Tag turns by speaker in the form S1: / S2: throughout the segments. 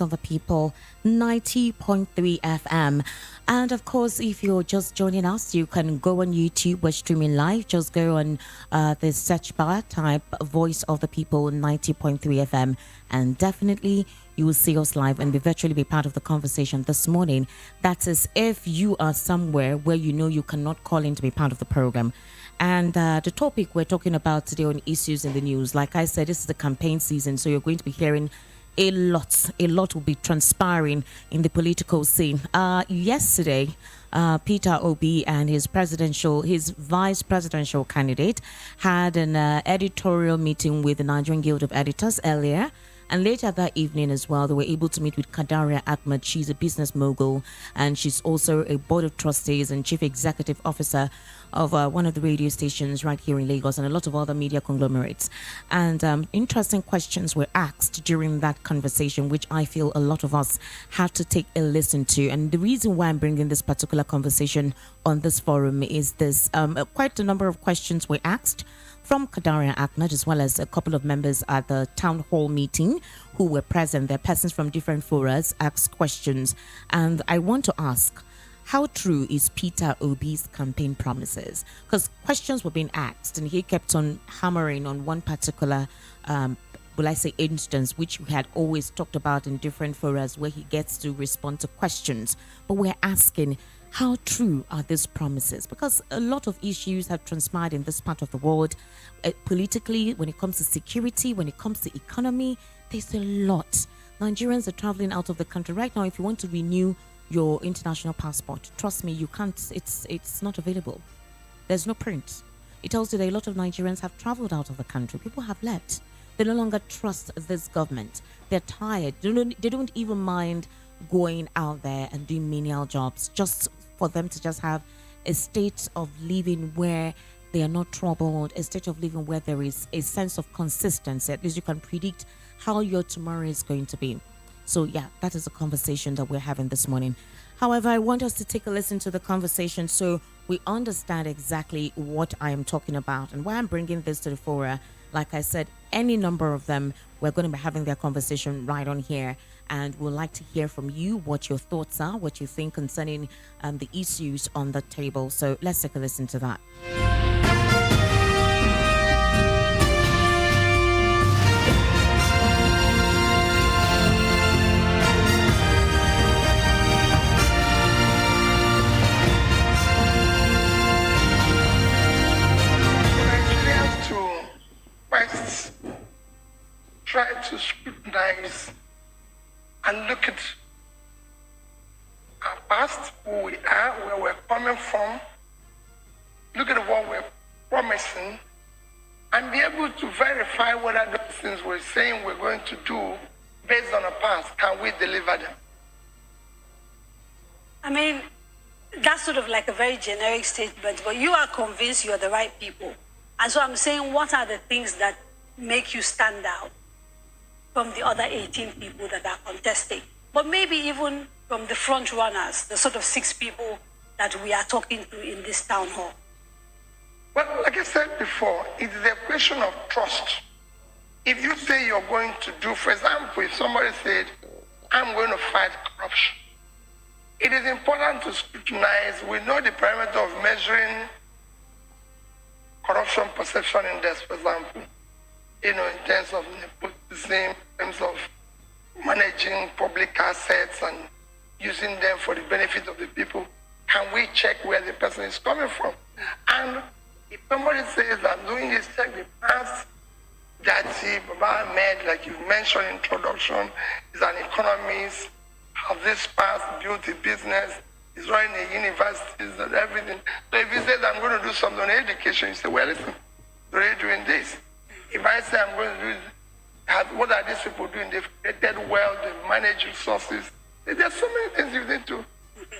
S1: of the People 90.3 FM. And of course, if you're just joining us, you can go on YouTube. We're streaming live. Just go on the search bar, type Voice of the People 90.3 FM, and definitely you will see us live and virtually be part of the conversation this morning. That is, if you are somewhere where you know you cannot call in to be part of the program. And the topic we're talking about today on issues in the news, like I said, this is the campaign season, so you're going to be hearing a lot will be transpiring in the political scene. Yesterday, Peter Obi and his vice presidential candidate had an editorial meeting with the Nigerian Guild of Editors earlier. And later that evening as well, they were able to meet with Kadaria Ahmed. She's a business mogul, and she's also a board of trustees and chief executive officer of one of the radio stations right here in Lagos and a lot of other media conglomerates. And interesting questions were asked during that conversation, which I feel a lot of us have to take a listen to. And the reason why I'm bringing this particular conversation on this forum is this quite a number of questions were asked from Kadaria Ahmed, as well as a couple of members at the town hall meeting who were present. They're persons from different forums asked questions. And I want to ask, how true is Peter Obi's campaign promises? Because questions were being asked, and he kept on hammering on one particular, instance, which we had always talked about in different forums, where he gets to respond to questions. But we're asking, how true are these promises? Because a lot of issues have transpired in this part of the world, politically, when it comes to security, when it comes to economy, there's a lot. Nigerians are traveling out of the country right now. If you want to renew your international passport, trust me, you can't. It's not available. There's no print. It tells you that a lot of Nigerians have traveled out of the country. People have left. They no longer trust this government. They're tired. They don't even mind going out there and doing menial jobs, just for them to just have a state of living where they are not troubled, a state of living where there is a sense of consistency. At least you can predict how your tomorrow is going to be. So yeah, that is a conversation that we're having this morning. However, I want us to take a listen to the conversation so we understand exactly what I am talking about and why I'm bringing this to the fora. Like I said, any number of them, we're going to be having their conversation right on here. And we'd like to hear from you what your thoughts are, what you think concerning the issues on the table. So let's take a listen to that.
S2: Nigerians to first try to scrutinize and look at our past, who we are, where we're coming from, look at what we're promising, and be able to verify whether those things we're saying we're going to do based on our past, can we deliver them?
S3: I mean, that's sort of like a very generic statement, but you are convinced you're the right people. And so I'm saying, what are the things that make you stand out from the other 18 people that are contesting? But maybe even from the front runners, the sort of 6 people that we are talking to in this town hall.
S2: Well, like I said before, it is a question of trust. If you say you're going to do, for example, if somebody said, I'm going to fight corruption, it is important to scrutinize. We know the parameter of measuring corruption perception index, for example, in terms of nepotism, in terms of managing public assets and using them for the benefit of the people. Can we check where the person is coming from? And if somebody says, I'm doing this, check the past, Jati, Baba Ahmed, like you mentioned in introduction, is an economist, have this past, built a business, is running a universities and everything. So if he says, I'm going to do something on education, you say, well, listen, you're already doing this. If I say I'm going to do this, what are these people doing? They've created wealth, they've managed resources. There's so many things you need to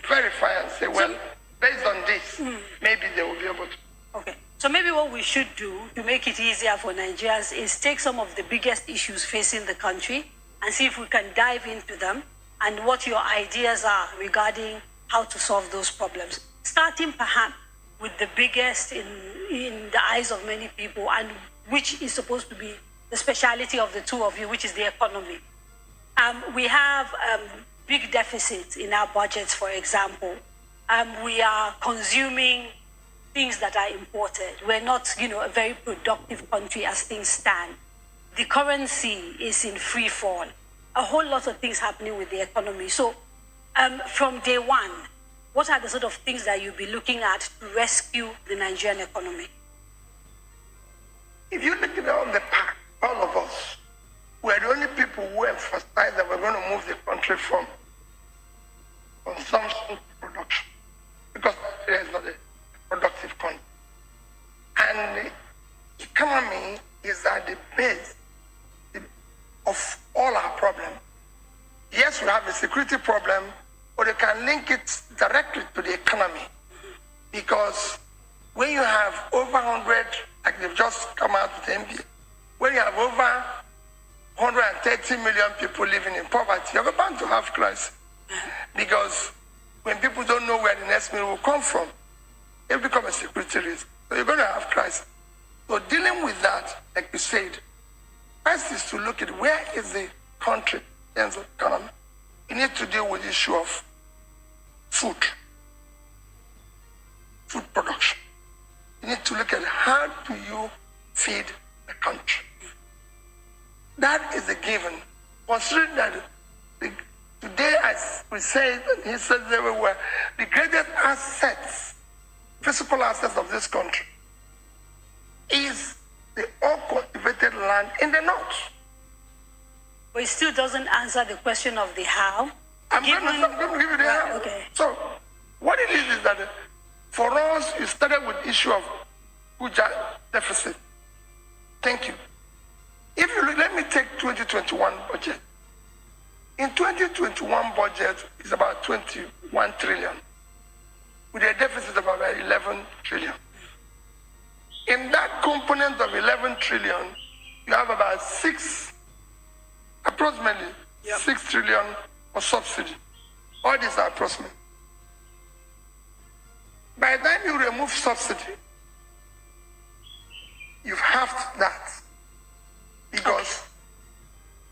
S2: verify and say, well, based on this, maybe they will be able to.
S3: Okay. So maybe what we should do to make it easier for Nigerians is take some of the biggest issues facing the country and see if we can dive into them and what your ideas are regarding how to solve those problems. Starting perhaps with the biggest in the eyes of many people, and which is supposed to be the speciality of the two of you, which is the economy. We have big deficits in our budgets, for example. We are consuming things that are imported. We're not, a very productive country as things stand. The currency is in free fall. A whole lot of things happening with the economy. So from day one, what are the sort of things that you'll be looking at to rescue the Nigerian economy?
S2: If you look at all the pack, all of us, we're the only people who emphasize that we're going to move the country from consumption to production, because Nigeria is not a productive country. And the economy is at the base of all our problems. Yes, we have a security problem, but you can link it directly to the economy. Because when you have over 100, like they've just come out with the NBA, when you have over 130 million people living in poverty, you're bound to have crisis. Because when people don't know where the next meal will come from, it becomes a security risk. So you're going to have crisis. So dealing with that, like you said, first is to look at where is the country in terms of economy. You need to deal with the issue of food production. You need to look at how do you feed the country. That is a given. Considering that today, as we said, he said everywhere, the greatest assets, physical assets of this country, is the uncultivated land in the north.
S3: But it still doesn't answer the question of the how.
S2: I'm going to give you the how.
S3: Okay.
S2: So, what it is that for us, you started with the issue of food deficit. Thank you. If you look, let me take 2021 budget. In 2021 budget is about 21 trillion, with a deficit of about 11 trillion. In that component of 11 trillion, you have about approximately 6 trillion for subsidy. All these are approximate. By the time you remove subsidy, you've halved that. Because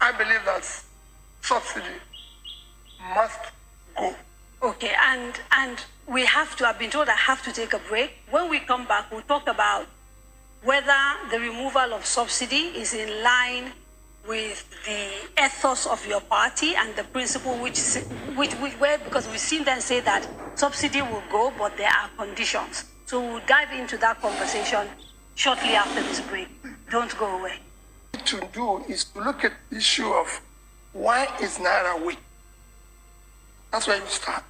S2: I believe that subsidy must go.
S3: Okay, and we have to, I've been told I have to take a break. When we come back, we'll talk about whether the removal of subsidy is in line with the ethos of your party and the principle because we've seen them say that subsidy will go, but there are conditions. So we'll dive into that conversation shortly after this break. Don't go away.
S2: What to do is to look at the issue of why is Naira weak? That's where you start.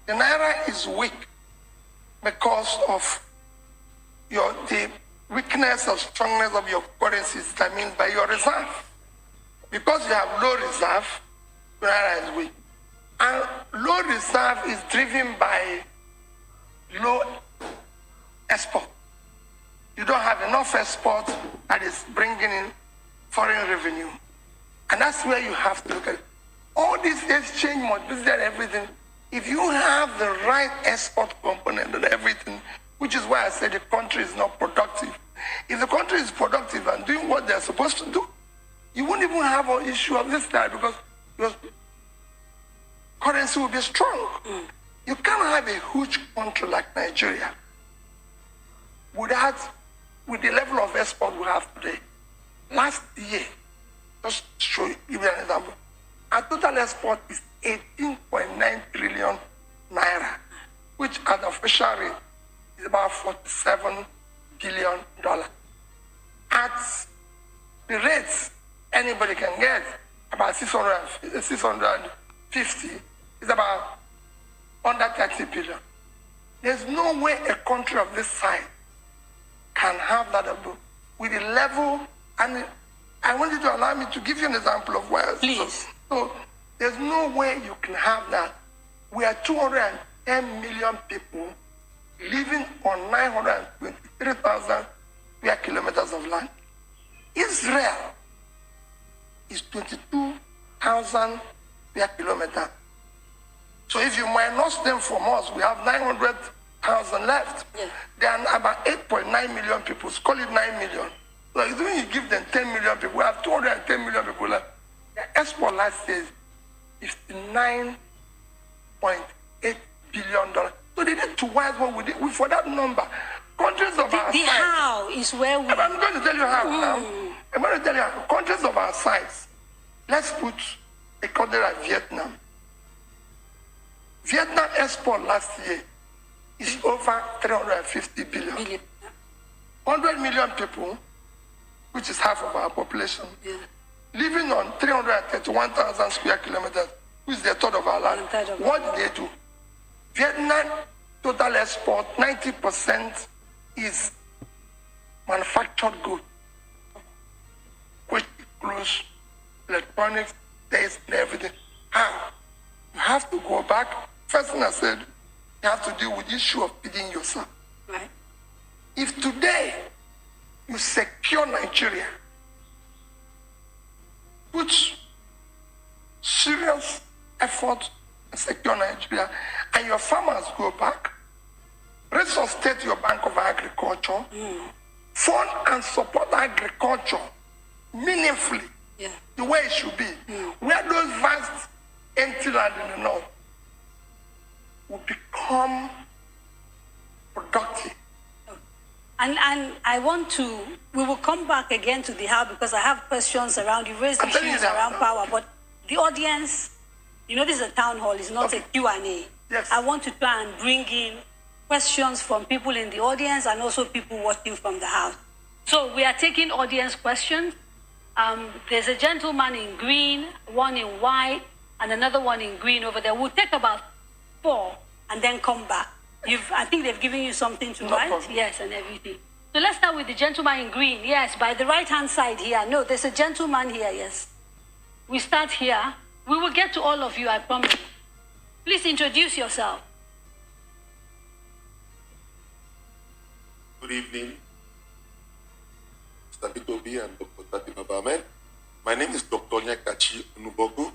S2: The Naira is weak because of the weakness or strongness of your currencies, that means by your reserve. Because you have low reserve, Naira is weak. And low reserve is driven by low export. You don't have enough export that is bringing in foreign revenue. And that's where you have to look at it. All this exchange multiplicity and everything, if you have the right export component and everything, which is why I said the country is not productive. If the country is productive and doing what they're supposed to do, you won't even have an issue of this time because your currency will be strong. You can't have a huge country like Nigeria with the level of export we have today. Last year, just to show you, give you an example, our total export is 18.9 trillion naira, which at the official rate is about $47 billion. At the rates anybody can get, about 650, is about under 30 billion. There's no way a country of this size can have that with the level, and I want you to allow me to give you an example of where.
S3: Please.
S2: So there's no way you can have that. We are 210 million people living on 923,000 square kilometers of land. Israel is 22,000 square kilometers. So if you minus them from us, we have 900,000 left.
S3: Yeah.
S2: There are about 8.9 million people. Call it 9 million. So when you give them 10 million people, we have 210 million people left. The export last year is $59.8 billion. So they need to wise what we did for that number. Countries of our
S3: The
S2: size.
S3: how is where we.
S2: I'm going to tell you how now. I'm going to tell you how. Countries of our size. Let's put a country like Vietnam. Vietnam export last year is over 350 billion. 100 million people, which is half of our population, living on 331,000 square kilometers, which is a third of our land. What did they do? Vietnam total export, 90% is manufactured goods, which includes electronics, taste, and everything. How? You have to go back. First thing I said, you have to deal with the issue of feeding yourself.
S3: Right.
S2: If today you secure Nigeria, put serious effort and secure Nigeria, and your farmers go back, resuscitate your Bank of Agriculture, fund and support agriculture meaningfully, the way it should be, where those vast empty land in the north will become productive.
S3: And I want to, we will come back again to the how, because I have questions around, you raised
S2: I'm telling you
S3: issues
S2: that.
S3: around power, but the audience, you know, this is a town hall, it's not a Q&A.
S2: Yes.
S3: I want to try and bring in questions from people in the audience and also people watching from the house. So we are taking audience questions. There's a gentleman in green, one in white, and another one in green over there. We'll take about 4 and then come back. I think they've given you something to write.
S2: problem.
S3: Yes, and everything. So let's start with the gentleman in green. Yes, by the right-hand side here. No, there's a gentleman here, yes. We start here. We will get to all of you, I promise. Please introduce yourself.
S4: Good evening, Mr. Bitobi and Dr. Tati Babamed. My name is Dr. Nyakachi Nubogu.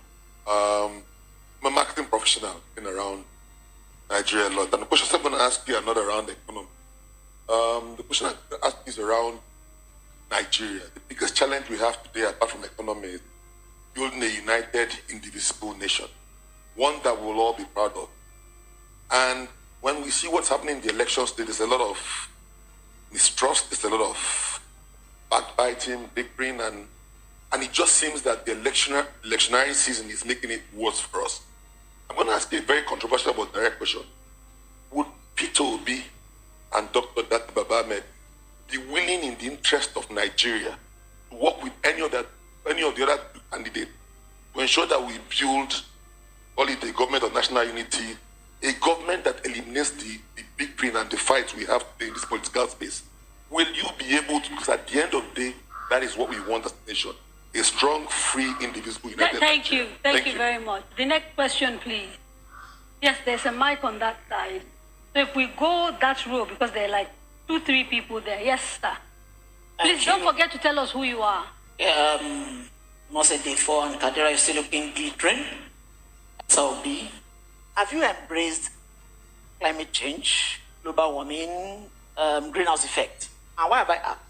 S4: I'm a marketing professional in around Nigeria a lot. And the questions I'm going to ask you are not around the economy. The question I'm going to ask you is around Nigeria. The biggest challenge we have today, apart from the economy, is building a united, indivisible nation, one that we'll all be proud of. And when we see what's happening in the elections today, there's a lot of mistrust, there's a lot of backbiting, bickering, and it just seems that the electionary season is making it worse for us. I'm going to ask you a very controversial but direct question. Would Peter Obi and Dr. Dati Babamed be willing, in the interest of Nigeria, to work with any of the other candidates to ensure that we build, call it a government of national unity, a government that eliminates the bickering and the fights we have today in this political space? Will you be able to, because at the end of the day, that is what we want as a nation, a strong, free, indivisible, united
S3: Thank you.
S4: Nigeria.
S3: Thank you very much. The next question, please. Yes, there's a mic on that side. So if we go that row, because there are like 2-3 people there. Yes, sir. Please don't forget to tell us who you are.
S5: Mose Defo and Kadira is still looking glittering. So B. Have you embraced climate change, global warming, greenhouse effect? And why have I asked?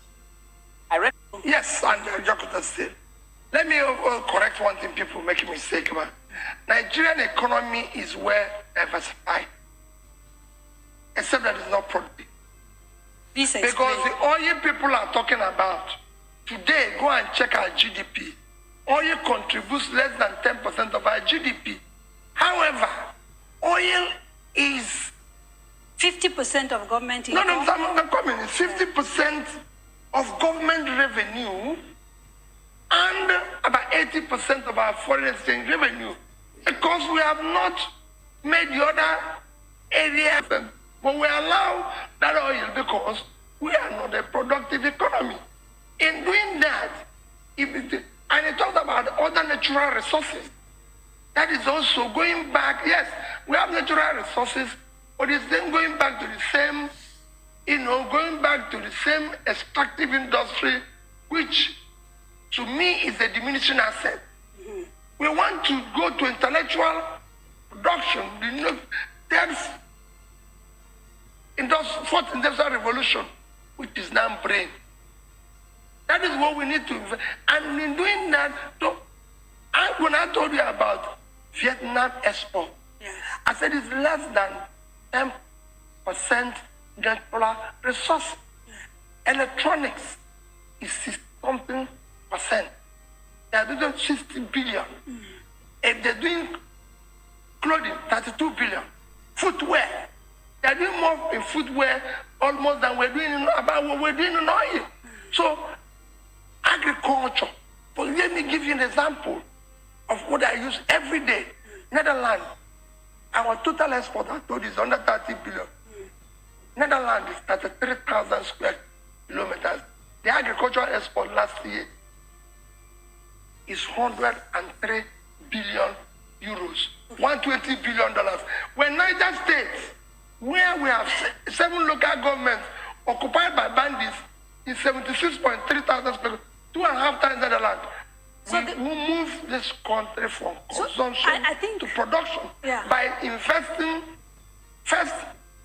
S5: I read.
S2: Yes, and Jakarta State. Let me correct one thing people make a mistake about. Nigerian economy is well diversified, except that it's not productive.
S3: Please
S2: Because
S3: explain.
S2: the oil people are talking about, today, go and check our GDP. Oil contributes less than 10% of our GDP. However, oil is
S3: 50% of government
S2: no,
S3: income.
S2: I'm coming. It's 50% of government revenue and about 80% of our foreign exchange revenue. Because we have not made the other areas, but we allow that oil because we are not a productive economy. In doing that, and it talks about other natural resources. That is also going back. Yes, we have natural resources, but it's then going back to the same, going back to the same extractive industry, which to me is a diminishing asset. We want to go to intellectual production, the fourth industrial revolution, which is now brain. That is what we need to invest. And in doing that, And when I told you about Vietnam export, I said it's less than 10% natural resource. Electronics is something percent. They are doing 60 billion. If they're doing clothing, 32 billion. Footwear, they are doing more in footwear almost than we're doing about what we're doing in oil. So agriculture. But let me give you an example of what I use every day. Netherlands, our total export, I told you, is under 30 billion. Netherlands is 33,000 square kilometers. The agricultural export last year is 103 billion euros, $120 billion. When Niger State, where we have 7 local governments occupied by bandits, is 76.3 thousand square, 2.5 times Netherlands. So we move this country from consumption to production by investing first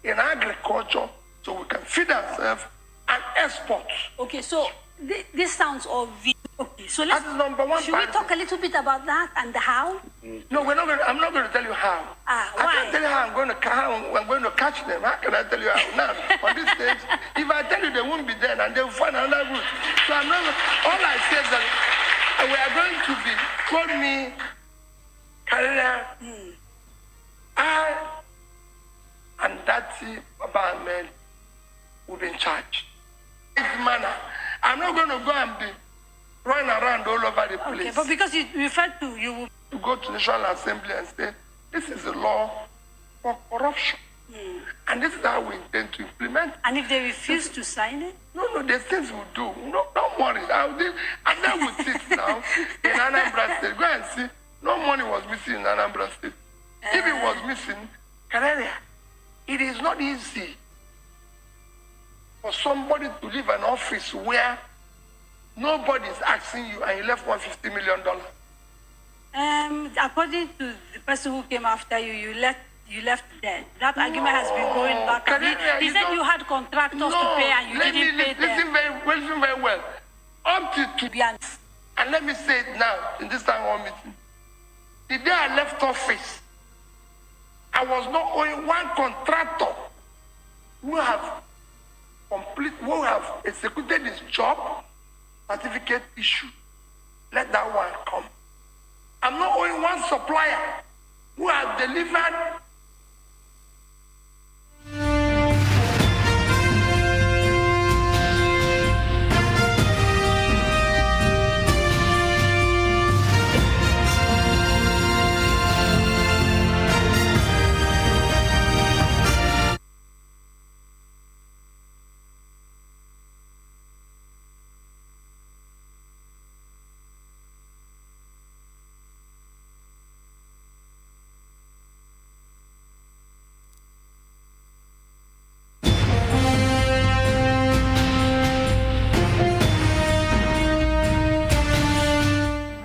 S2: in agriculture so we can feed ourselves and export.
S3: Okay, so this sounds obvious. Okay, so
S2: that is number one.
S3: Should we talk a little bit about that and the how?
S2: No, I'm not going to tell you how.
S3: Why?
S2: I can't tell you how I'm going to catch them. How can I tell you how now? On this stage, if I tell you they won't be there and they'll find another route. So I'm not. All I said that we are going to be. Call me, career. I and that about men will be in charge. This manner. I'm not going to go and be running around all over the place.
S3: Okay, but because you referred to you
S2: to go to the National Assembly and say, this is a law for corruption. And this is how we intend to implement it.
S3: And if they refuse to sign it?
S2: No, there's things we'll do. No, don't worry. And then we'll sit now in Anambra State. Go and see. No money was missing in Anambra State. If it was missing, Canada, it is not easy for somebody to leave an office where nobody is asking you and you left $150 million.
S3: According to the person who came after you, you left dead. That argument has been going back. He said you had contractors to pay and you didn't pay them.
S2: Listen very well. Up to and let me say it now in this town hall meeting. The day I left office, I was not only one contractor who have executed his job, certificate issue. Let that one come. I'm not only one supplier who has delivered.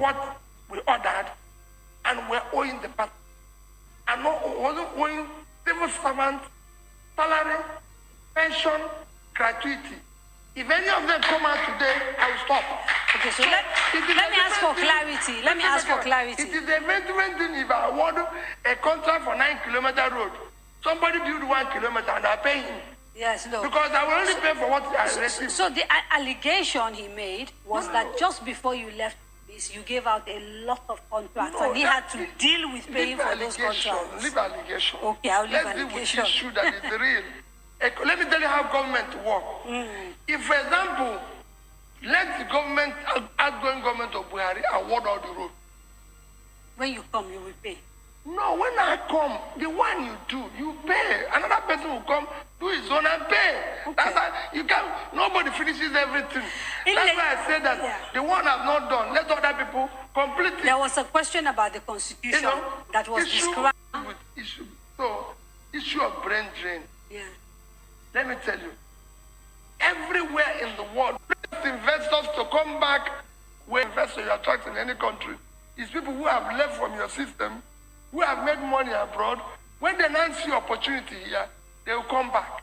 S2: What we ordered, and we're owing the part. And wasn't owing civil servant, salary, pension, gratuity. If any of them come out today, I will stop.
S3: Okay, so let me ask for clarity. Let me ask for clarity.
S2: It is the event thing if I award a contract for 9-kilometer road. Somebody build 1 kilometer and I pay him.
S3: Yes, no.
S2: Because I will only pay for what I receive.
S3: So the allegation he made was that just before you left this, you gave out a lot of contracts and he had to deal with paying for those contracts.
S2: Leave allegation.
S3: Okay, I'll leave
S2: Let's
S3: allegation.
S2: deal with the issue that is real. Let me tell you how government works. If, for example, let the government, outgoing government of Buhari award all the road.
S3: When you come, you will pay.
S2: No, when I come, the one you do, you pay. Another person will come, do his own and pay. Okay. That's how you can. Nobody finishes everything. That's why I said that the one I've not done, let other people complete it.
S3: There was a question about the constitution that was described.
S2: Issue of brain drain.
S3: Yeah.
S2: Let me tell you, everywhere in the world, investors to come back where investors you attract in any country is people who have left from your system, who have made money abroad. When they now see opportunity here, they will come back.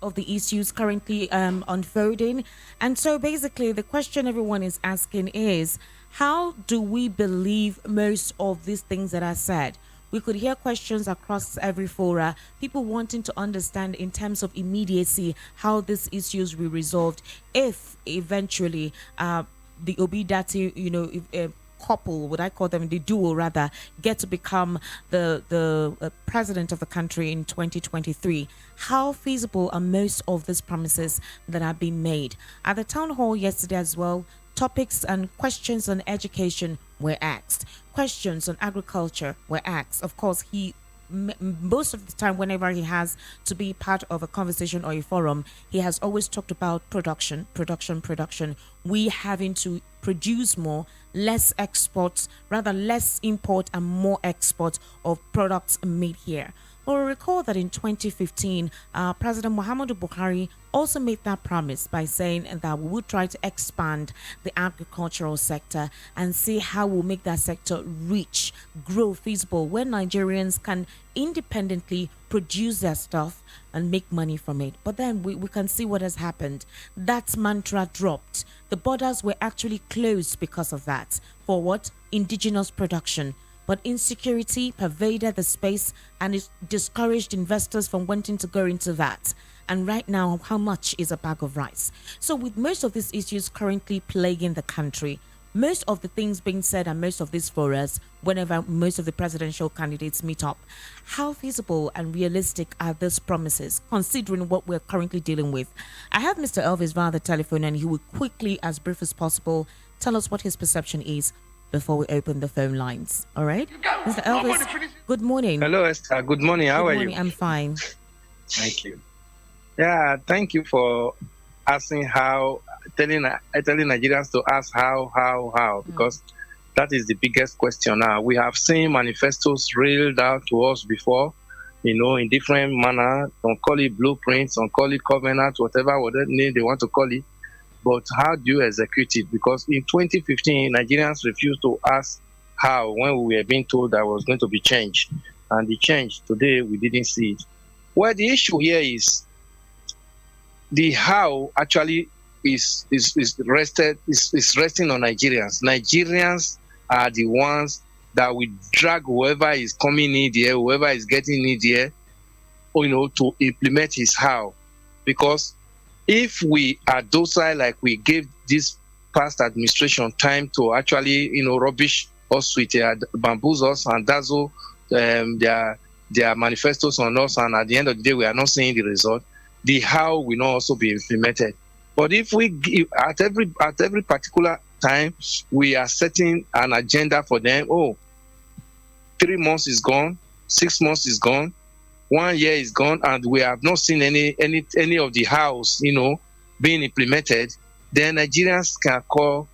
S1: of the issues currently unfolding. And so basically, the question everyone is asking is, how do we believe most of these things that are said? We could hear questions across every fora, people wanting to understand in terms of immediacy how these issues will be resolved if eventually the Obidati, if, couple, would I call them the duo rather, get to become the president of the country in 2023. How feasible are most of these promises that have been made? At the town hall yesterday as well, topics and questions on education were asked. Questions on agriculture were asked. Of course, most of the time, whenever he has to be part of a conversation or a forum, he has always talked about production. We having to produce more, less exports, rather less import and more export of products made here. Well, recall that in 2015, President Muhammadu Buhari also made that promise by saying that we would try to expand the agricultural sector and see how we'll make that sector rich, grow, feasible, where Nigerians can independently produce their stuff and make money from it. But then we can see what has happened. That mantra dropped. The borders were actually closed because of that. For what? Indigenous production. But insecurity pervaded the space and it discouraged investors from wanting to go into that. And right now, how much is a bag of rice? So with most of these issues currently plaguing the country, most of the things being said and most of these forums, whenever most of the presidential candidates meet up, how feasible and realistic are those promises, considering what we're currently dealing with? I have Mr. Elvis via the telephone, and he will quickly, as brief as possible, tell us what his perception is before we open the phone lines. All right? Mr. Elvis, good morning.
S6: Hello, Esther. Good morning. How are you?
S1: I'm fine.
S6: Thank you. Yeah, thank you for asking telling Nigerians to ask how, because that is the biggest question now. We have seen manifestos reeled out to us before, in different manner. Don't call it blueprints, don't call it covenant, whatever name they want to call it. But how do you execute it? Because in 2015, Nigerians refused to ask how when we were being told that was going to be changed. And the change today, we didn't see it. Well, the issue here is the how actually is resting on Nigerians. Nigerians are the ones that will drag whoever is coming in here, whoever is getting in here, to implement his how. Because if we are docile, like we gave this past administration time to actually, rubbish us with bamboozle us and dazzle their manifestos on us, and at the end of the day, we are not seeing the result, the how will not also be implemented. But if we give, at every particular time, we are setting an agenda for them. 3 months is gone, 6 months is gone, 1 year is gone, and we have not seen any of the hows, being implemented. Then Nigerians can call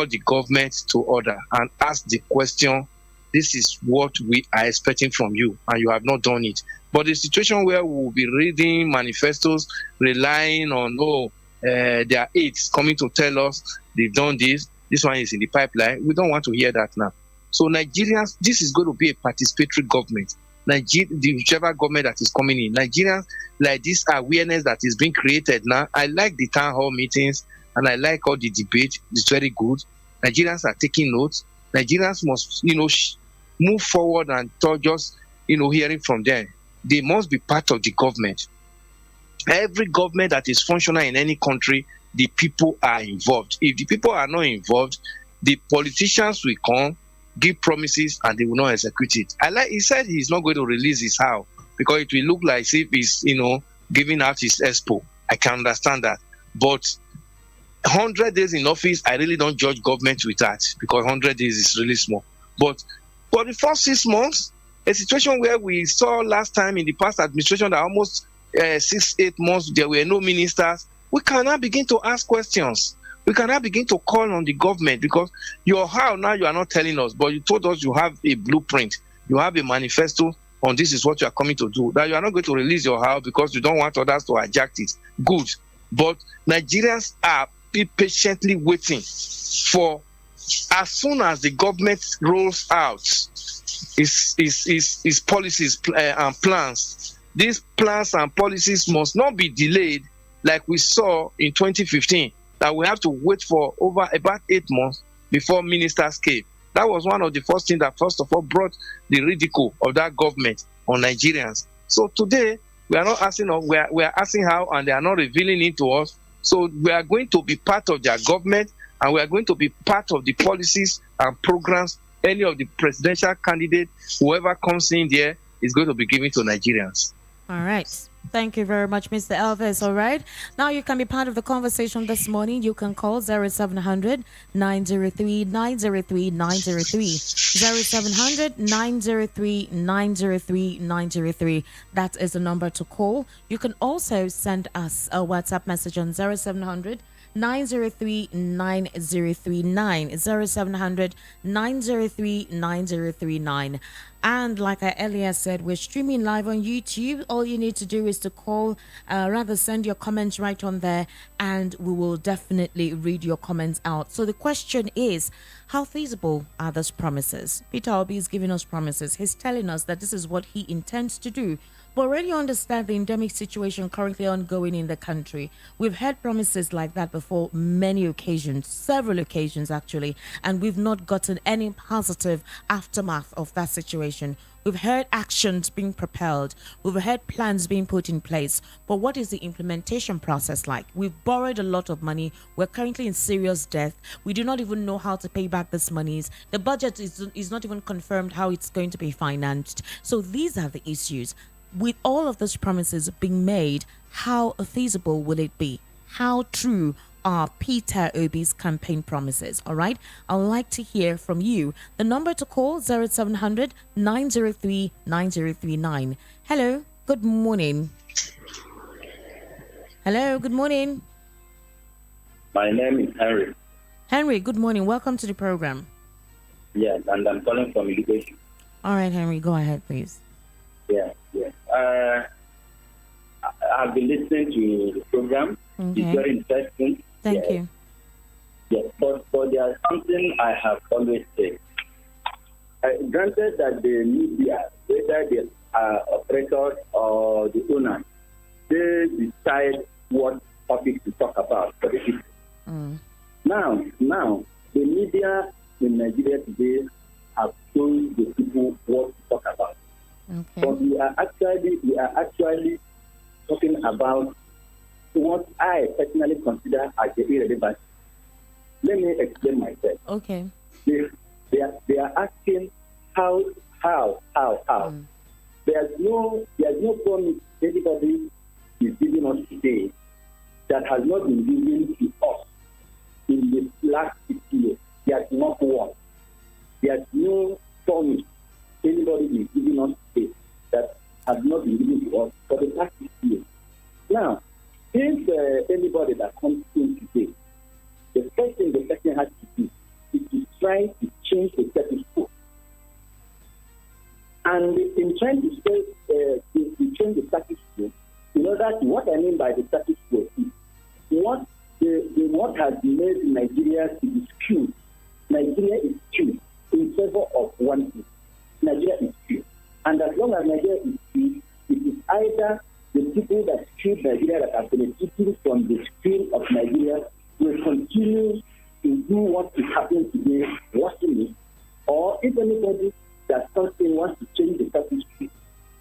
S6: the government to order and ask the question, this is what we are expecting from you, and you have not done it. But the situation where we will be reading manifestos, relying on, there are aides coming to tell us they've done this one is in the pipeline, we don't want to hear that now. So Nigerians, this is going to be a participatory government. Whichever government that is coming in, Nigerians, like this awareness that is being created now. I like the town hall meetings and I like all the debate. It's very good. Nigerians are taking notes. Nigerians must, move forward and just, hearing from them. They must be part of the government. Every government that is functional in any country, the people are involved. If the people are not involved, the politicians will come, give promises, and they will not execute it. He said he's not going to release his how because it will look like if he's, giving out his expo. I can understand that. But 100 days in office, I really don't judge government with that because 100 days is really small. But for the first 6 months, a situation where we saw last time in the past administration that almost 6-8 months there were no ministers, we cannot begin to ask questions. We cannot begin to call on the government because your how now you are not telling us, but you told us you have a blueprint, you have a manifesto on this is what you are coming to do. That you are not going to release your how because you don't want others to hijack it. Good. But Nigerians are patiently waiting for as soon as the government rolls out its policies and plans, these plans and policies must not be delayed like we saw in 2015, that we have to wait for over about 8 months before ministers came. That was one of the first things that first of all brought the ridicule of that government on Nigerians. So today, we are not asking, we are asking how, and they are not revealing it to us. So we are going to be part of their government, and we are going to be part of the policies and programs any of the presidential candidate, whoever comes in there, is going to be given to Nigerians.
S1: All right. Thank you very much, Mr. Elvis. All right. Now you can be part of the conversation this morning. You can call 0700 903 903 903. 0700 903 903 903. That is the number to call. You can also send us a WhatsApp message on 0700 903 9039. 0700 903 9039. And like I earlier said, we're streaming live on YouTube. All you need to do is to call, rather send your comments right on there, and we will definitely read your comments out. So the question is, how feasible are those promises? Peter Obi is giving us promises. He's telling us that this is what he intends to do. But already understand the endemic situation currently ongoing in the country. We've heard promises like that before many occasions, several occasions actually, and we've not gotten any positive aftermath of that situation. We've heard actions being propelled. We've heard plans being put in place. But what is the implementation process like? We've borrowed a lot of money. We're currently in serious debt. We do not even know how to pay back this monies. The budget is not even confirmed how it's going to be financed. So these are the issues. With all of those promises being made, how feasible will it be? How true are Peter Obi's campaign promises? All right, I'd like to hear from you. The number to call 0700 903 9039. Hello, good morning. Hello, good morning.
S7: My name is Henry.
S1: Henry, good morning. Welcome to the program.
S7: Yes, and I'm calling from education.
S1: All right, Henry, go ahead, please.
S7: Yes. I've been listening to the program.
S1: Okay.
S7: It's very interesting.
S1: Thank you.
S7: Yes, but there's something I have always said. Granted that the media, whether the operators or the owners, they decide what topics to talk about for the people. Now, the media in Nigeria today have told the people what to talk about.
S1: Okay.
S7: But we are actually talking about what I personally consider as the irrelevant. Let me explain myself.
S1: Okay.
S7: They are asking how. There's no promise anybody is giving us today that has not been given to us in the last 60 years. There's not one. There's no promise anybody is giving us today that has not been given to us for the past 60 years. Now, if anybody that comes in today, the first thing the person has to do is to try to change the status quo. And in trying to change the status quo, what I mean by the status quo is what has made Nigeria to be skewed. Nigeria is skewed in favor of one thing. Nigeria is skewed. And as long as Nigeria is skewed, it is either the people that skewed Nigeria that are benefiting from the skew of Nigeria will continue to do what is happening today, watching it, or if anybody that something wants to change the status quo,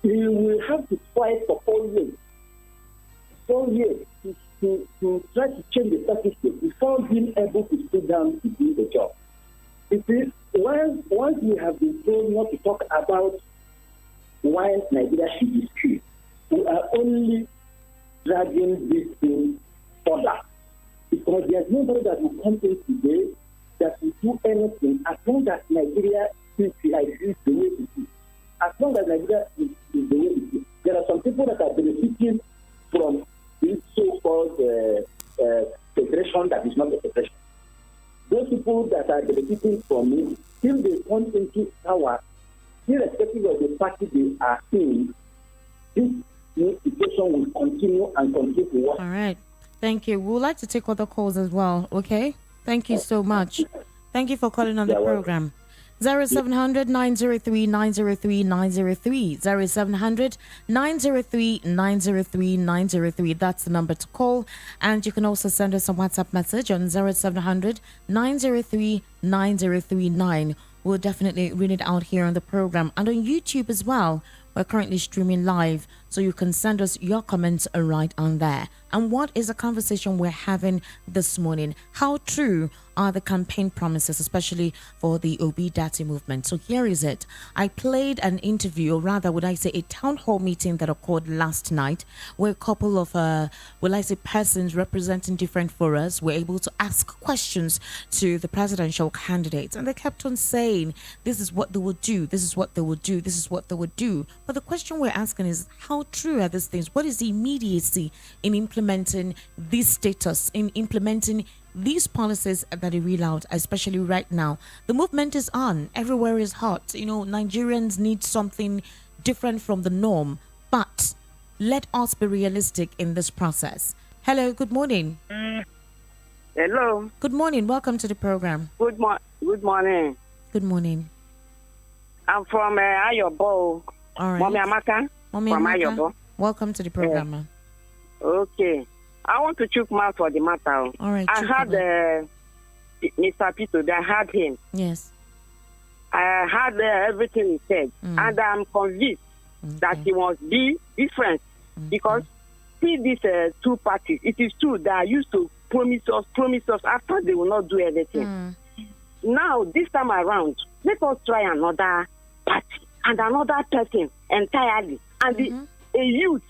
S7: he will have to fight for 4 years. 4 years to try to change the status quo before being able to sit down to do the job. You see, once we have been told not to talk about why Nigeria should be skewed, we are only dragging this thing further. Because there's nobody that will come in today that will do anything as long as Nigeria is the way it is. As long as Nigeria is the way it is. There are some people that are benefiting from this so-called federation that is not a federation. Those people that are benefiting from it, if they come into power, irrespective of the party they are in, this new situation will continue and continue to work.
S1: All right. Thank you. We would like to take other calls as well, okay? Thank you so much. Thank you for calling on the program. 0700 903 903 903. 0700 903 903 903. That's the number to call. And you can also send us a WhatsApp message on 0700 903 9039. We'll definitely read it out here on the program and on YouTube as well. We're currently streaming live, so you can send us your comments right on there. And what is the conversation we're having this morning? How true are the campaign promises, especially for the Obi Dati movement? So here is it. I played an interview, or rather, would I say a town hall meeting that occurred last night, where a couple of, persons representing different forums were able to ask questions to the presidential candidates. And they kept on saying, this is what they would do, this is what they would do, this is what they would do. But the question we're asking is, how true are these things? What is the immediacy in implementing this status, in implementing these policies that they reel out, especially right now? The movement is on. Everywhere is hot. Nigerians need something different from the norm. But let us be realistic in this process. Hello, good morning.
S8: Hello.
S1: Good morning. Welcome to the program.
S8: Good morning.
S1: Good morning.
S8: I'm from Ayobo.
S1: All right.
S8: Mommy Amaka.
S1: Mommy
S8: from
S1: Amaka,
S8: Ayobo.
S1: welcome to the program. ma'am.
S8: Okay. I want to chook mouth for the matter.
S1: All right.
S8: I had Mr. Pito. I had him.
S1: Yes.
S8: I had everything he said. And I'm convinced that he must be different. Because see these two parties, it is true that used to promise us after they will not do anything. Now, this time around, let us try another party and another person entirely. And a youth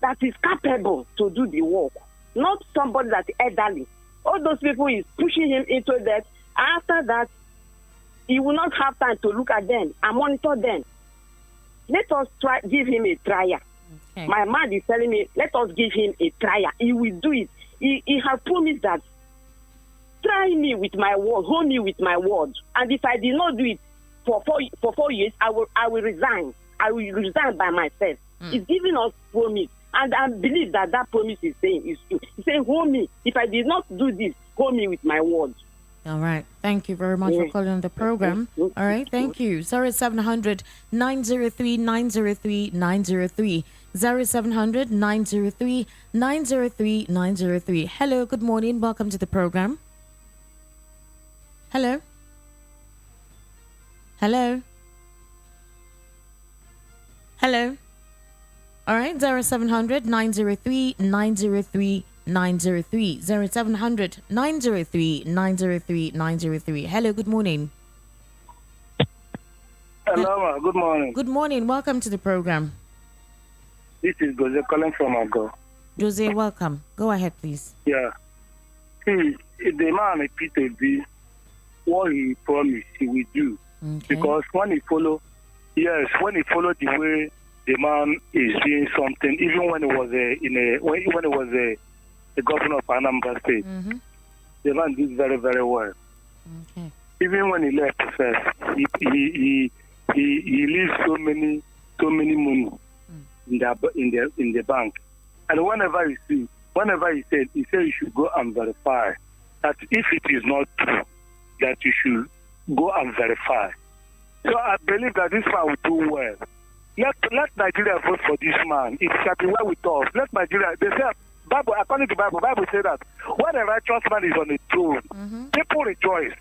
S8: that is capable to do the work, not somebody that is elderly. All those people is pushing him into that. After that, he will not have time to look at them and monitor them. Let us give him a trial. Okay. My mind is telling me, let us give him a trial. He will do it. He has promised that, try me with my word, hold me with my word. And if I did not do it for 4 years, I will resign. I will resign by myself. He's giving us promise. And I believe that promise is saying is true. He's saying, hold me. If I did not do this, hold me with my word.
S1: All right. Thank you very much for calling on the program. All right. Thank you. 0700 903 903 903. 0700 903 903 903. Hello. Good morning. Welcome to the program. Hello. Hello. Hello. All right. 0700 903 903 903. 0700 903 903 903. Hello, good morning.
S9: Hello, good morning.
S1: Good morning. Welcome to the program.
S9: This is Jose calling from Ago.
S1: Jose, welcome. Go ahead, please.
S9: Yeah. See, the man Peter B, what he promised he will do.
S1: Okay.
S9: Because when he follow the way the man is doing something, even when he was when he was the governor of Anambra State, the man did very, very well.
S1: Okay.
S9: Even when he left first, he leaves so many money in the bank. And whenever he said you should go and verify that if it is not true, that you should go and verify. So I believe that this man will do well. Let Nigeria vote for this man. It shall be well with us. Let Nigeria. They say, Bible, according to Bible says that when a righteous man is on the throne, people rejoice.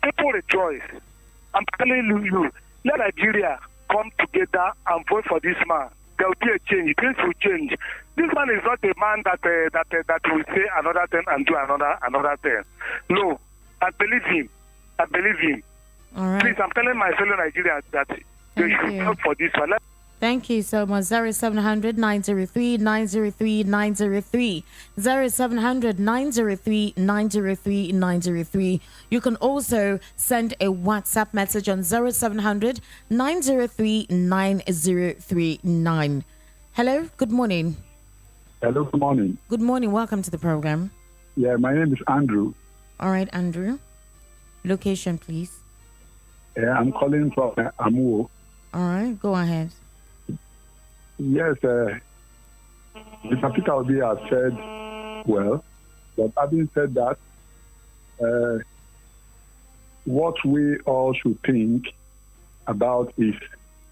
S9: People rejoice. I'm telling you, let Nigeria come together and vote for this man. There will be a change. Things will change. This man is not a man that will say another thing and do another thing. No, I believe him.
S1: All right.
S9: Please, I'm telling my fellow Nigerians that they should vote for this one.
S1: Thank you so much. 0700 903 903 903. 0700 903 903 903. You can also send a WhatsApp message on 0700 903 9039. Hello, good morning.
S10: Hello, good morning.
S1: Good morning. Welcome to the program.
S10: Yeah, my name is Andrew.
S1: All right, Andrew. Location, please.
S10: Yeah, I'm calling from Amuo.
S1: All right, go ahead.
S10: Yes, Mr. Peter Obi has said well, but having said that, what we all should think about is,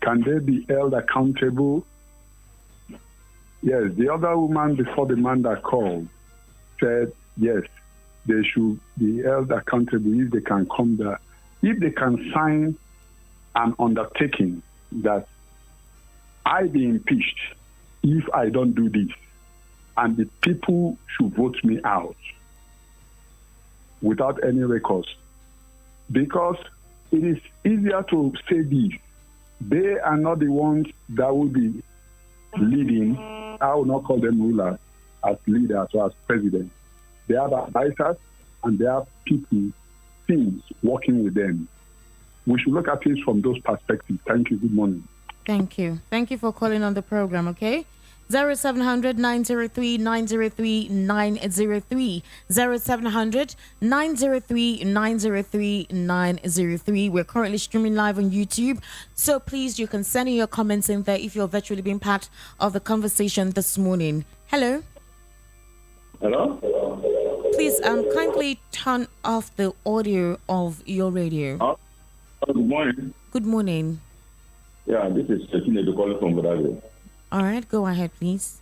S10: can they be held accountable? Yes, the other woman before the man that called said, yes, they should be held accountable if they can come there. If they can sign an undertaking that I be impeached if I don't do this, and the people should vote me out without any recourse. Because it is easier to say this. They are not the ones that will be leading. I will not call them rulers as leaders or as presidents. They have advisors and they have people, teams working with them. We should look at it from those perspectives. Thank you. Good morning.
S1: Thank you. Thank you for calling on the program, okay? 0700 903 903 903 0700 903 903 903. We're currently streaming live on YouTube, so please, you can send in your comments in there if you're virtually being part of the conversation this morning. Hello.
S11: Hello.
S1: Please, kindly turn off the audio of your radio.
S11: Good morning.
S1: Good morning.
S11: Yeah, this is Cecilia calling from Brazil.
S1: All right, go ahead, please.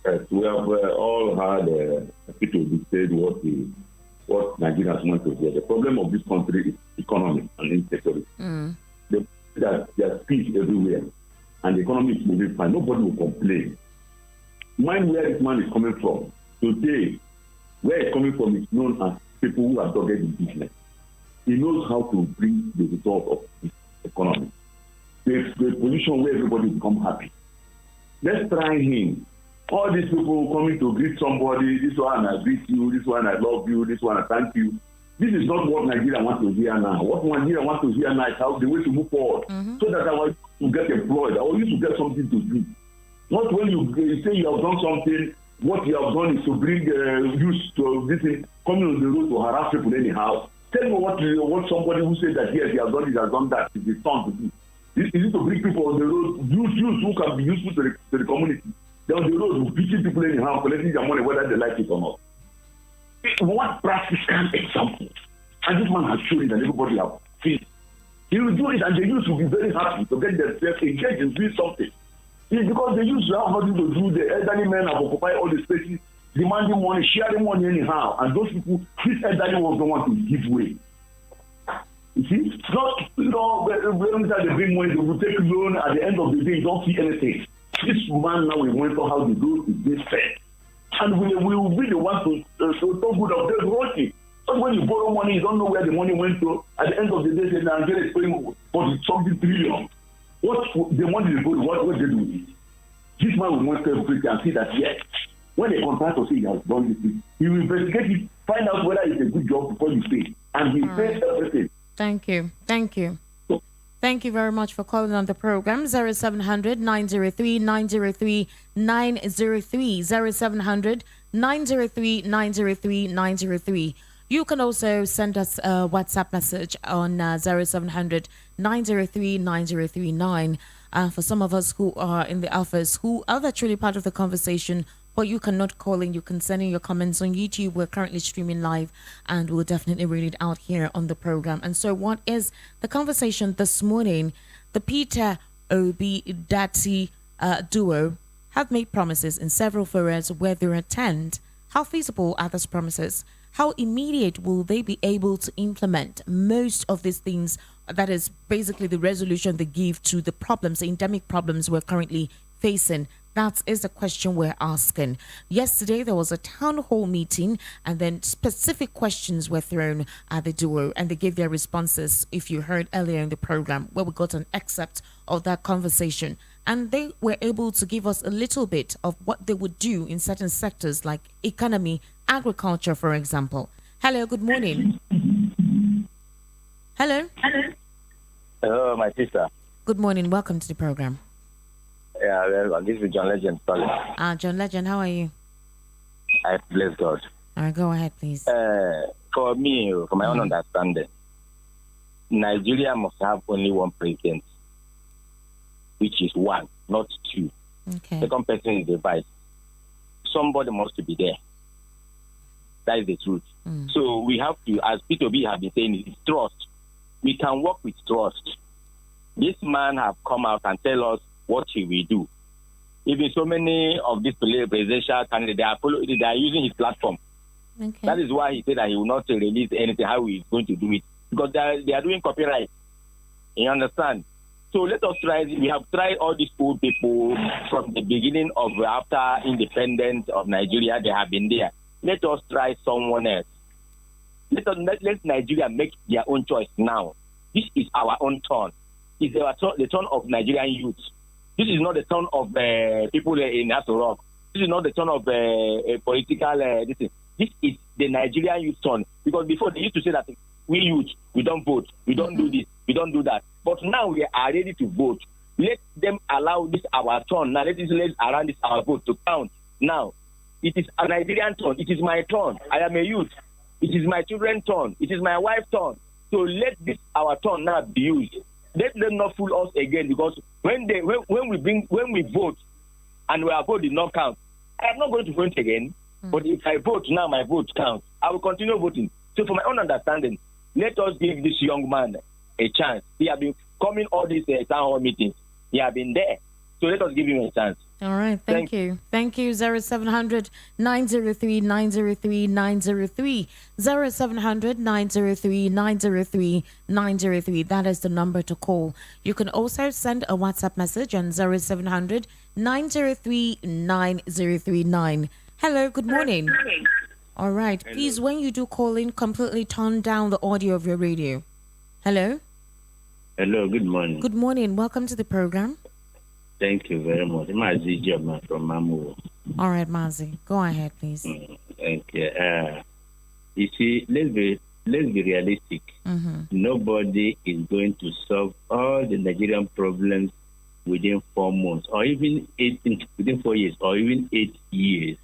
S11: Yes, we have all had people dictate what Nigerians want to hear. The problem of this country is economy and insecurity. There's peace everywhere, and the economy is moving fine. Nobody will complain. Mind where this man is coming from. Today, where it's coming from is known as people who are dogged in business. He knows how to bring the result of this economy. The position where everybody will become happy. Let's try him. All these people coming to greet somebody, this one I greet you, this one I love you, this one I thank you. This is not what Nigeria wants to hear now. What Nigeria wants to hear now is how the way to move forward, so that I want to get employed. I want you to get something to do. Not when you say you have done something, what you have done is to bring use to this thing, coming on the road to harass people anyhow. Tell me what somebody who said that yes, he has done this, has done that, is his son to do. Is it to bring people on the road, use who can be useful to the community. They're on the road, beating people anyhow, collecting their money, whether they like it or not. What practical example? And this man has shown it that everybody has seen. He will do it, and the youth will be very happy to get themselves engaged in doing something. It's because the youth have nothing to do. The elderly men have occupied all the spaces, demanding money, sharing money anyhow, and those people, these elderly ones don't want to give way. You see, when they bring money, they will take loan. At the end of the day, you don't see anything. This man now will monitor how the road is being fed, and we will be the one to talk good of the road. But when you borrow money, you don't know where the money went to. At the end of the day, the Nigeria is paying for something trillion. What the money is going? What they do with it? This man will monitor everything and see that yes, when a contractor says he has done this, he will investigate it, find out whether it's a good job before you pay, and he pays everything.
S1: Thank you. Thank you. Thank you very much for calling on the program. 0700 903 903 903 0700 903 903 903. You can also send us a WhatsApp message on 0700 903 9039. For some of us who are in the office, who are actually part of the conversation, but you cannot call in, you can send in your comments on YouTube. We're currently streaming live, and we'll definitely read it out here on the program. And so what is the conversation this morning? The Peter Obi Dati duo have made promises in several forums where they attend. How feasible are those promises? How immediate will they be able to implement most of these things? That is basically the resolution they give to the problems, the endemic problems we're currently facing. That is the question we're asking. Yesterday, there was a town hall meeting, and then specific questions were thrown at the duo, and they gave their responses, if you heard earlier in the program, where we got an excerpt of that conversation. And they were able to give us a little bit of what they would do in certain sectors like economy, agriculture, for example. Hello, good morning. Hello.
S12: Hello, my sister.
S1: Good morning. Welcome to the program.
S12: Yeah, well, this is John Legend calling.
S1: John Legend, how are you?
S12: I bless God.
S1: All right, go ahead, please.
S12: For me, for my own understanding, Nigeria must have only one president, which is one, not two.
S1: Okay.
S12: Second person is the vice. Somebody must be there. That is the truth. So we have to, as P2B have been saying, it's trust. we can work with trust. This man have come out and tell us what he will do. Even so many of these presidential candidates, they are using his platform.
S1: Okay.
S12: That is why he said that he will not release anything, how he is going to do it. Because they are doing copyright. You understand? So let us try. We have tried all these old people from the beginning of after independence of Nigeria. They have been there. Let us try someone else. Let Nigeria make their own choice now. This is our own turn. It's the turn of Nigerian youth. This is not the turn of people in Aso Rock. This is not the turn of political. This is the Nigerian youth turn. Because before they used to say that we youth, we don't vote, we don't do this, we don't do that. But now we are ready to vote. Let them allow this our turn. Now let around this our vote to count. Now it is a Nigerian turn. It is my turn. I am a youth. It is my children's turn. It is my wife's turn. So let this our turn now be used. Let them not fool us again, because when we vote and our vote did not count, I am not going to vote again. But if I vote now, my vote counts. I will continue voting. So for my own understanding, let us give this young man a chance. He has been coming all these town hall meetings. He has been there. So let us give him a chance.
S1: All right. Thank you. Thank you. 0700 903 903 903. 0700 903 903 903. That is the number to call. You can also send a WhatsApp message on 0700 903 9039. Hello. Good morning. All right.
S13: Hello.
S1: Please, when you do call in, completely turn down the audio of your radio. Hello.
S13: Hello, good morning.
S1: Good morning. Welcome to the program.
S13: Thank you very much. Mazi Jama from Mamu.
S1: All right, Mazi. Go ahead, please.
S13: Thank you. You see, let's be realistic. Nobody is going to solve all the Nigerian problems within 4 months, or even within 4 years, or even 8 years,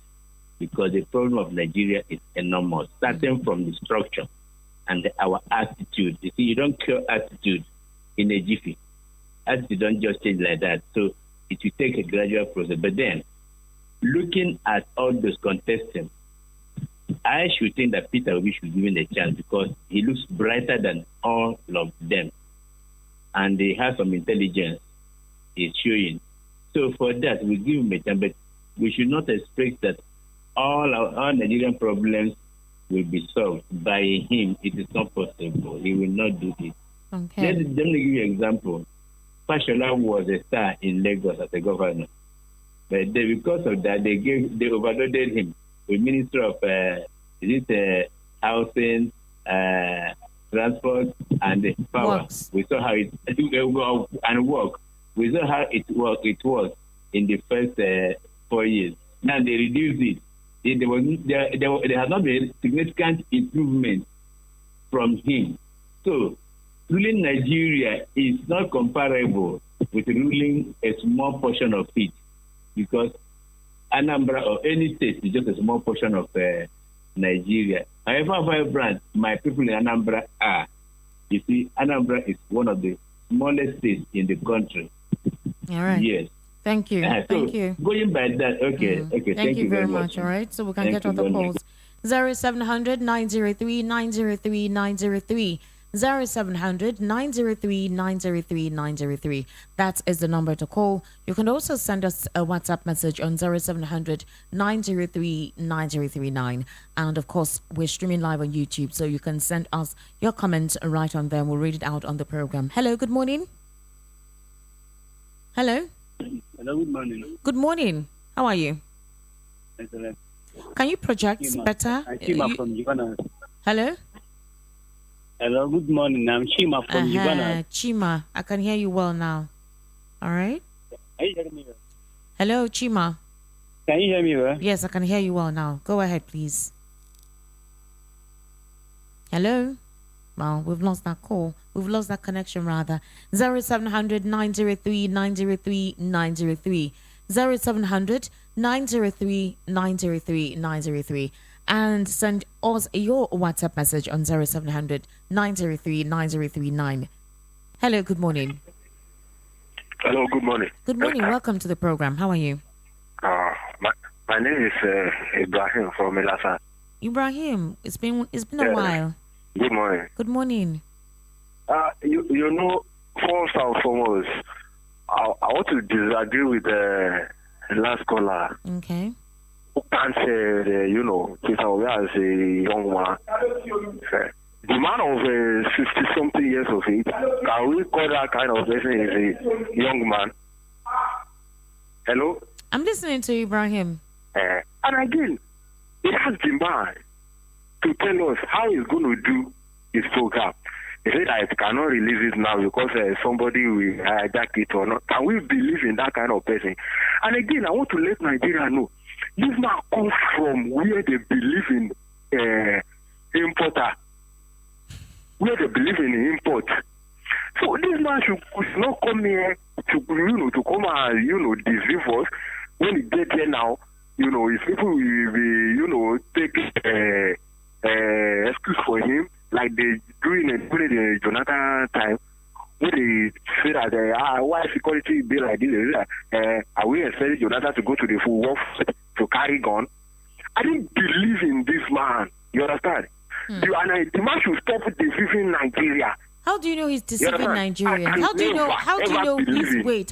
S13: because the problem of Nigeria is enormous, starting from the structure and our attitude. You see, you don't cure attitude in a jiffy. Attitude don't just change like that. So it will take a gradual process. But then, looking at all those contestants, I should think that Peter Obi should be given a chance, because he looks brighter than all of them. And he has some intelligence he's showing. So for that, we give him a chance. But we should not expect that all our Nigerian problems will be solved by him. It is not possible. He will not do it.
S1: Okay.
S13: Let me give you an example. Fashola was a star in Lagos as a governor. But because of that, they overloaded him with Minister of Housing, Transport, and Power.
S1: Works.
S13: We saw how it and work. We saw how it was in the first 4 years. Now they reduced it. There has not been significant improvement from him. So ruling Nigeria is not comparable with ruling a small portion of it, because Anambra or any state is just a small portion of Nigeria. However vibrant my people in Anambra are, you see, Anambra is one of the smallest states in the country.
S1: All right.
S13: Yes.
S1: Thank you. Thank you.
S13: Going by that, okay.
S1: Thank you very much. All right. So we can get other calls. 0700 903 903 903. 0700 903 903 903. That is the number to call. You can also send us a WhatsApp message on 0700 903 9039. And of course, we're streaming live on YouTube, so you can send us your comments right on there. We'll read it out on the program. Hello, good morning. Hello.
S14: Hello, good morning.
S1: Good morning. How are you?
S14: Excellent.
S1: Can you project better?
S14: I'm Chima from Uganda.
S1: Hello?
S14: Hello, good morning. I'm Chima from Uganda.
S1: Chima, I can hear you well now. All right?
S14: Are you hearing me well?
S1: Hello, Chima.
S14: Can you hear me well?
S1: Yes, I can hear you well now. Go ahead, please. Hello? Well, we've lost that call. We've lost that connection, rather. 0700 903 903 903. 0700 903 903 903. And send us your WhatsApp message on 0700 903 9039. Hello, good morning.
S15: Hello, good morning.
S1: Good morning. Welcome to the program. How are you?
S15: My name is Ibrahim from Elasa.
S1: Ibrahim, it's been a while.
S15: Good morning.
S1: Good morning.
S15: You know, first and foremost, I want to disagree with the last caller.
S1: Okay.
S15: Who can't say, you know, Peter Obi as a young man. The man of 50-something years of age, can we call that kind of person as a young man? Hello?
S1: I'm listening to you, Ibrahim.
S15: And again, he has the man to tell us how he's going to do his program. He said that he cannot release it now because somebody will hijack it or not. Can we believe in that kind of person? And again, I want to let Nigeria know, this man comes from where they believe in importer, where they believe in import. So this man should not come here to come and deceive us. When he get here now, if people will be take excuse for him like they during the Jonathan time, when they say that why security be like this, are we expecting Jonathan to go to the full war to carry gun? I didn't believe in this man. You understand? The man should stop deceiving Nigeria.
S1: How do you know he's deceiving Nigerians? How do you know he's deceiving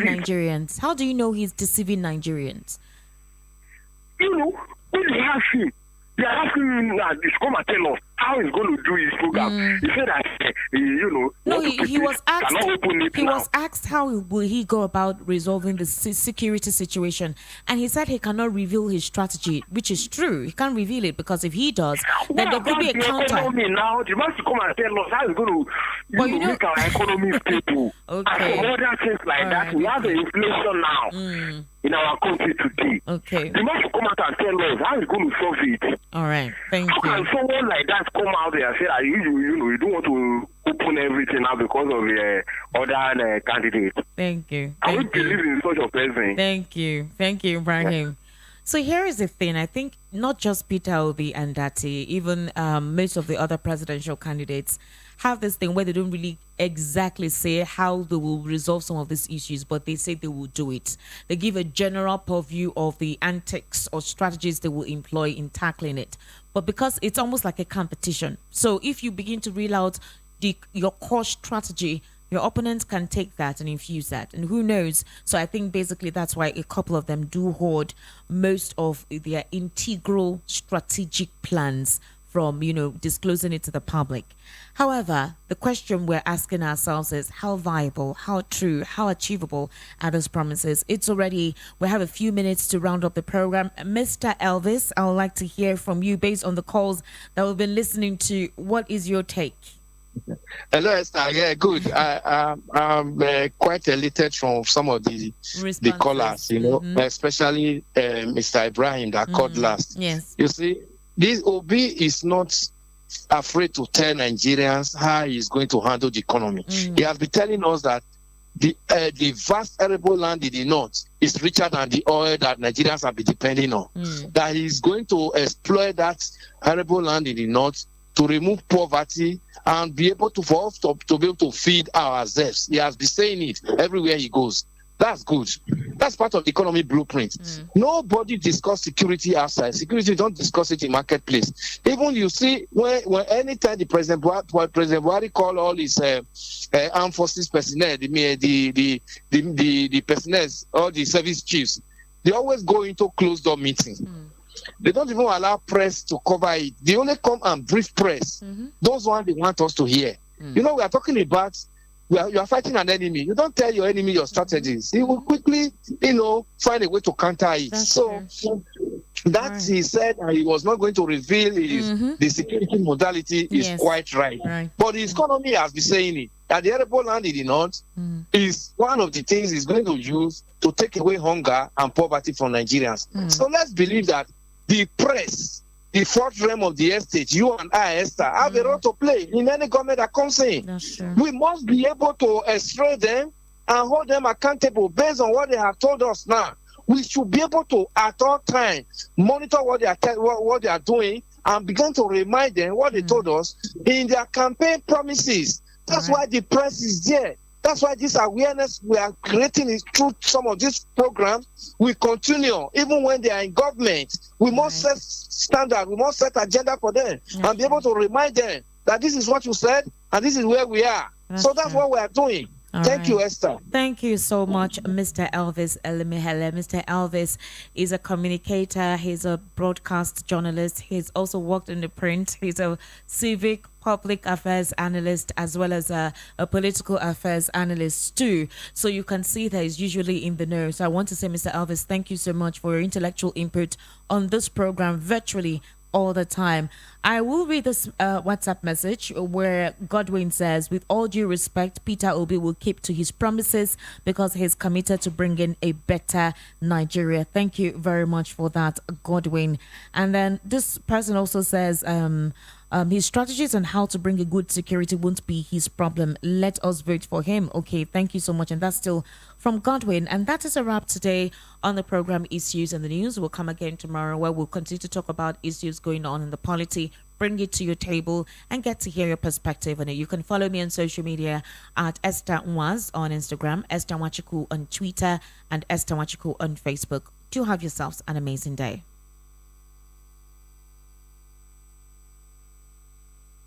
S1: Nigerians? How do you know he's deceiving Nigerians?
S15: When they ask him, they are asking him to come and tell us how he's going to do his program. He said that
S1: he was asked how will he go about resolving the security situation, and he said he cannot reveal his strategy, which is true. He can't reveal it because if he does, then there could be a counter.
S15: Now the man to come and tell us how he's going to make our economy stable.
S1: Okay.
S15: And some other things like that. We have the inflation now in our country today.
S1: Okay.
S15: The man should come out and tell us how he's going to solve it.
S1: All right. Thank you.
S15: How can someone like that come out there and say that you don't want to open everything now because of the other candidates?
S1: Thank you.
S15: I would believe in such a person.
S1: Thank you, Ibrahim. So here is the thing. I think not just Peter Obi and Dati, even most of the other presidential candidates have this thing where they don't really exactly say how they will resolve some of these issues, but they say they will do it. They give a general purview of the antics or strategies they will employ in tackling it. But because it's almost like a competition, so if you begin to reel out your core strategy, your opponents can take that and infuse that, and who knows. So I think basically that's why a couple of them do hoard most of their integral strategic plans from disclosing it to the public. However, the question we're asking ourselves is how viable, how true, how achievable are those promises? We have a few minutes to round up the program. Mr. Elvis, I would like to hear from you based on the calls that we've been listening to. What is your take?
S6: Hello, Esther. Yeah, good. I'm quite elated from some of the callers, especially Mr. Ibrahim that called last.
S1: Yes.
S6: You see, this Obi is not afraid to tell Nigerians how he's going to handle the economy. He has been telling us that the vast arable land in the north is richer than the oil that Nigerians have been depending on. That he's going to exploit that arable land in the north to remove poverty and be able to be able to feed ourselves. He has been saying it everywhere he goes. That's good. That's part of the economy blueprint. Nobody discuss security outside. Security don't discuss it in marketplace. Even you see when anytime the President Buhari call all his armed forces personnel, the personnel, all the service chiefs, they always go into closed door meetings. They don't even allow press to cover it. They only come and brief press. Those ones they want us to hear. We are talking about you are fighting an enemy. You don't tell your enemy your strategies. He will quickly, find a way to counter it. He said he was not going to reveal the security modality is quite right. But the economy has been saying it. That the arable land in the north is one of the things he's going to use to take away hunger and poverty from Nigerians. So let's believe that the press, the fourth realm of the estate, you and I, Esther, have a role to play in any government that comes in. We must be able to extort them and hold them accountable based on what they have told us now. We should be able to, at all times, monitor what they are doing and begin to remind them what they told us in their campaign promises. That's why the press is there. That's why this awareness we are creating is through some of these programs. We continue, even when they are in government. We must set standard. We must set agenda for them and be able to remind them that this is what you said and this is where we are. So that's what we are doing. Thank you, Esther.
S1: Thank you so much, Mr. Elvis Elimihele. Mr. Elvis is a communicator. He's a broadcast journalist. He's also worked in the print. He's a civic public affairs analyst as well as a political affairs analyst too. So you can see that he's usually in the know. So I want to say, Mr. Elvis, thank you so much for your intellectual input on this program virtually all the time. I will read this WhatsApp message where Godwin says, with all due respect, Peter Obi will keep to his promises because he's committed to bringing a better Nigeria. Thank you very much for that, Godwin. And then this person also says, his strategies on how to bring a good security won't be his problem. Let us vote for him. Okay, thank you so much. And that's still from Godwin. And that is a wrap today on the program Issues and the News. We'll come again tomorrow where we'll continue to talk about issues going on in the polity, bring it to your table and get to hear your perspective on it. You can follow me on social media at Esther Nwaz on Instagram, Esther Wachiku on Twitter, and Esther Wachiku on Facebook. Do have yourselves an amazing day.